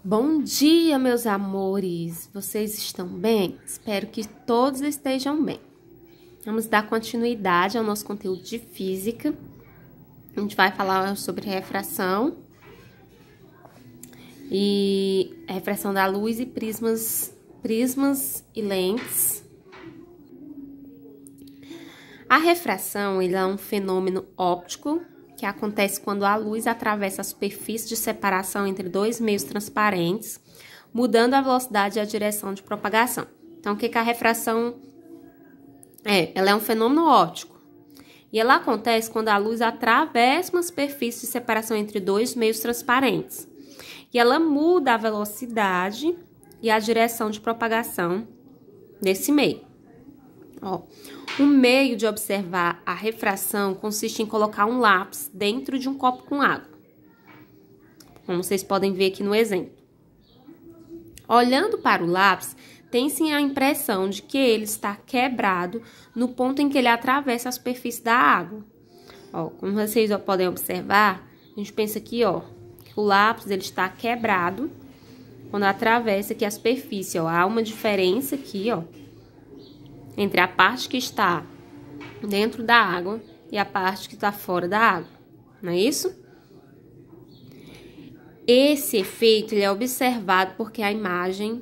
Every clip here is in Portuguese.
Bom dia, meus amores! Vocês estão bem? Espero que todos estejam bem. Vamos dar continuidade ao nosso conteúdo de física. A gente vai falar sobre refração e refração da luz e prismas e lentes. A refração é um fenômeno óptico que acontece quando a luz atravessa a superfície de separação entre dois meios transparentes, mudando a velocidade e a direção de propagação. Então, o que a refração é? Ela é um fenômeno óptico. E ela acontece quando a luz atravessa uma superfície de separação entre dois meios transparentes. E ela muda a velocidade e a direção de propagação desse meio. Um meio de observar a refração consiste em colocar um lápis dentro de um copo com água, como vocês podem ver aqui no exemplo. Olhando para o lápis, tem-se a impressão de que ele está quebrado no ponto em que ele atravessa a superfície da água. Como vocês podem observar, a gente pensa aqui, que o lápis ele está quebrado quando atravessa aqui a superfície. Há uma diferença aqui, entre a parte que está dentro da água e a parte que está fora da água, não é isso? Esse efeito ele é observado porque a imagem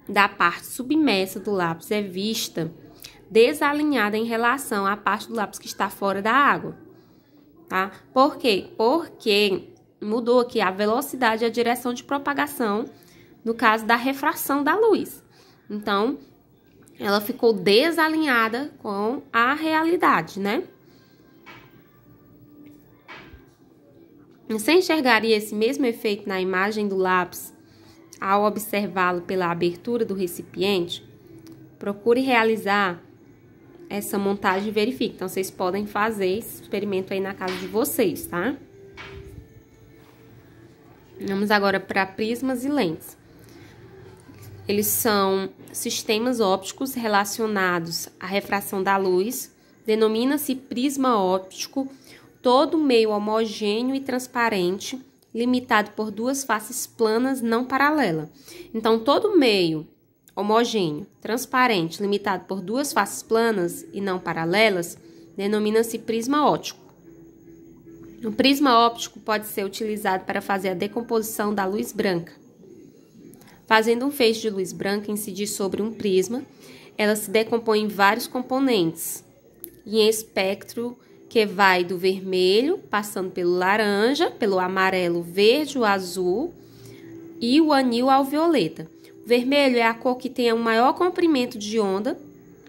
da parte submersa do lápis é vista desalinhada em relação à parte do lápis que está fora da água, tá? Por quê? Porque mudou aqui a velocidade e a direção de propagação no caso da refração da luz. Então, ela ficou desalinhada com a realidade, né? Você enxergaria esse mesmo efeito na imagem do lápis ao observá-lo pela abertura do recipiente? Procure realizar essa montagem e verifique. Então, vocês podem fazer esse experimento aí na casa de vocês, tá? Vamos agora para prismas e lentes. Eles são sistemas ópticos relacionados à refração da luz. Denomina-se prisma óptico todo meio homogêneo e transparente, limitado por duas faces planas não paralelas. Então, todo meio homogêneo, transparente, limitado por duas faces planas e não paralelas, denomina-se prisma óptico. O prisma óptico pode ser utilizado para fazer a decomposição da luz branca. Fazendo um feixe de luz branca incidir sobre um prisma, ela se decompõe em vários componentes, em espectro que vai do vermelho, passando pelo laranja, pelo amarelo, verde, o azul e o anil ao violeta. O vermelho é a cor que tem o maior comprimento de onda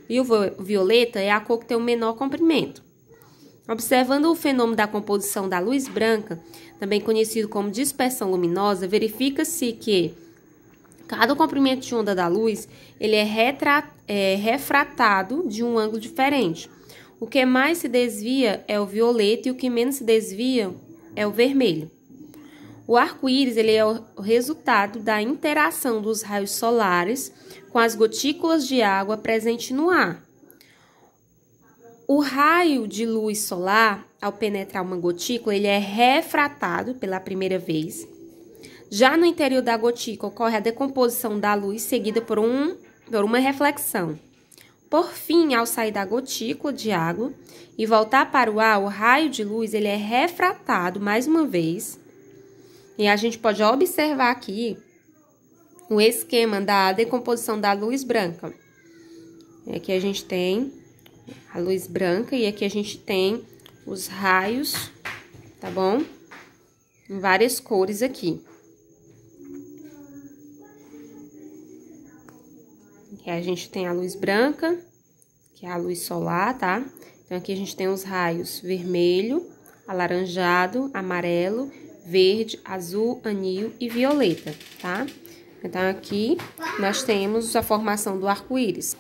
e o violeta é a cor que tem o menor comprimento. Observando o fenômeno da composição da luz branca, também conhecido como dispersão luminosa, verifica-se que cada comprimento de onda da luz, ele é refratado de um ângulo diferente. O que mais se desvia é o violeta e o que menos se desvia é o vermelho. O arco-íris, ele é o resultado da interação dos raios solares com as gotículas de água presentes no ar. O raio de luz solar, ao penetrar uma gotícula, ele é refratado pela primeira vez. Já no interior da gotícula ocorre a decomposição da luz seguida por uma reflexão. Por fim, ao sair da gotícula de água e voltar para o ar, o raio de luz ele é refratado mais uma vez. E a gente pode observar aqui o esquema da decomposição da luz branca. Aqui a gente tem a luz branca e aqui a gente tem os raios, tá bom? Em várias cores aqui. Aqui a gente tem a luz branca, que é a luz solar, tá? Então, aqui a gente tem os raios vermelho, alaranjado, amarelo, verde, azul, anil e violeta, tá? Então, aqui nós temos a formação do arco-íris.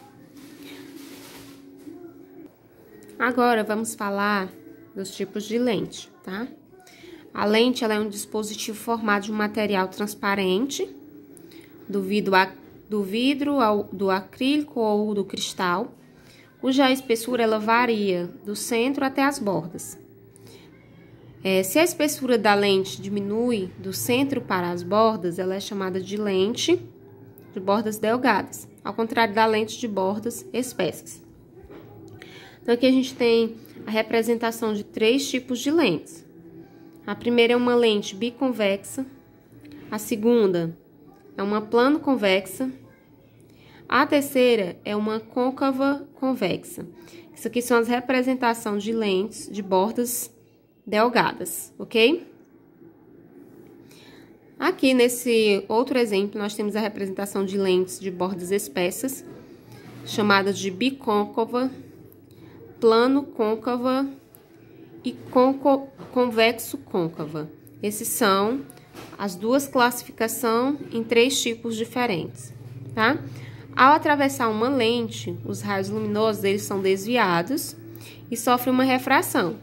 Agora, vamos falar dos tipos de lente, tá? A lente, ela é um dispositivo formado de um material transparente, do vidro, do acrílico ou do cristal, cuja espessura ela varia do centro até as bordas. Se a espessura da lente diminui do centro para as bordas, ela é chamada de lente de bordas delgadas, ao contrário da lente de bordas espessas. Então, aqui a gente tem a representação de 3 tipos de lentes. A primeira é uma lente biconvexa, a segunda é uma plano-convexa, a terceira é uma côncava convexa. Isso aqui são as representações de lentes de bordas delgadas, ok? Aqui nesse outro exemplo, nós temos a representação de lentes de bordas espessas, chamadas de bicôncava, plano-côncava e convexo-côncava. Esses são as duas classificações em 3 tipos diferentes, tá? Ao atravessar uma lente, os raios luminosos eles são desviados e sofrem uma refração.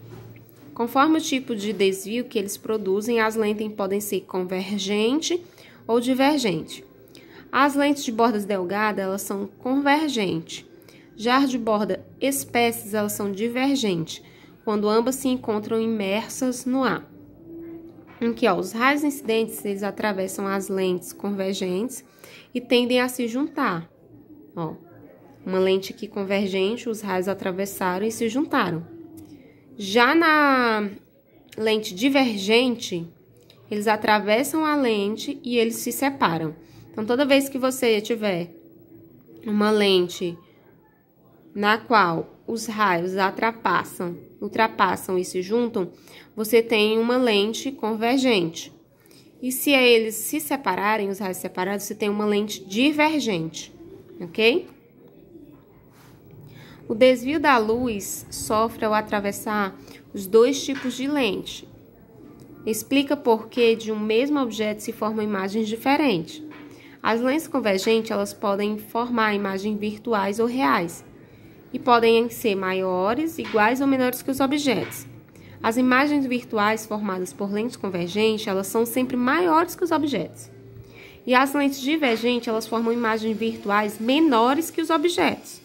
Conforme o tipo de desvio que eles produzem, as lentes podem ser convergente ou divergente. As lentes de bordas delgadas, elas são convergentes. Já as de borda espessas, elas são divergentes, quando ambas se encontram imersas no ar. Aqui, ó, os raios incidentes, eles atravessam as lentes convergentes e tendem a se juntar. Ó, uma lente aqui convergente, os raios atravessaram e se juntaram. Já na lente divergente, eles atravessam a lente e eles se separam. Então, toda vez que você tiver uma lente na qual os raios ultrapassam e se juntam, você tem uma lente convergente. E se eles se separarem, os raios separados, você tem uma lente divergente, ok? O desvio da luz sofre ao atravessar os 2 tipos de lente. Explica por que de um mesmo objeto se formam imagens diferentes. As lentes convergentes, elas podem formar imagens virtuais ou reais e podem ser maiores, iguais ou menores que os objetos. As imagens virtuais formadas por lentes convergentes, elas são sempre maiores que os objetos. E as lentes divergentes, elas formam imagens virtuais menores que os objetos.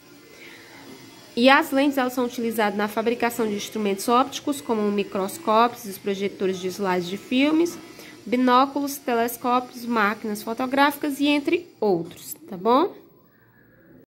E as lentes, elas são utilizadas na fabricação de instrumentos ópticos, como microscópios, os projetores de slides de filmes, binóculos, telescópios, máquinas fotográficas e entre outros, tá bom?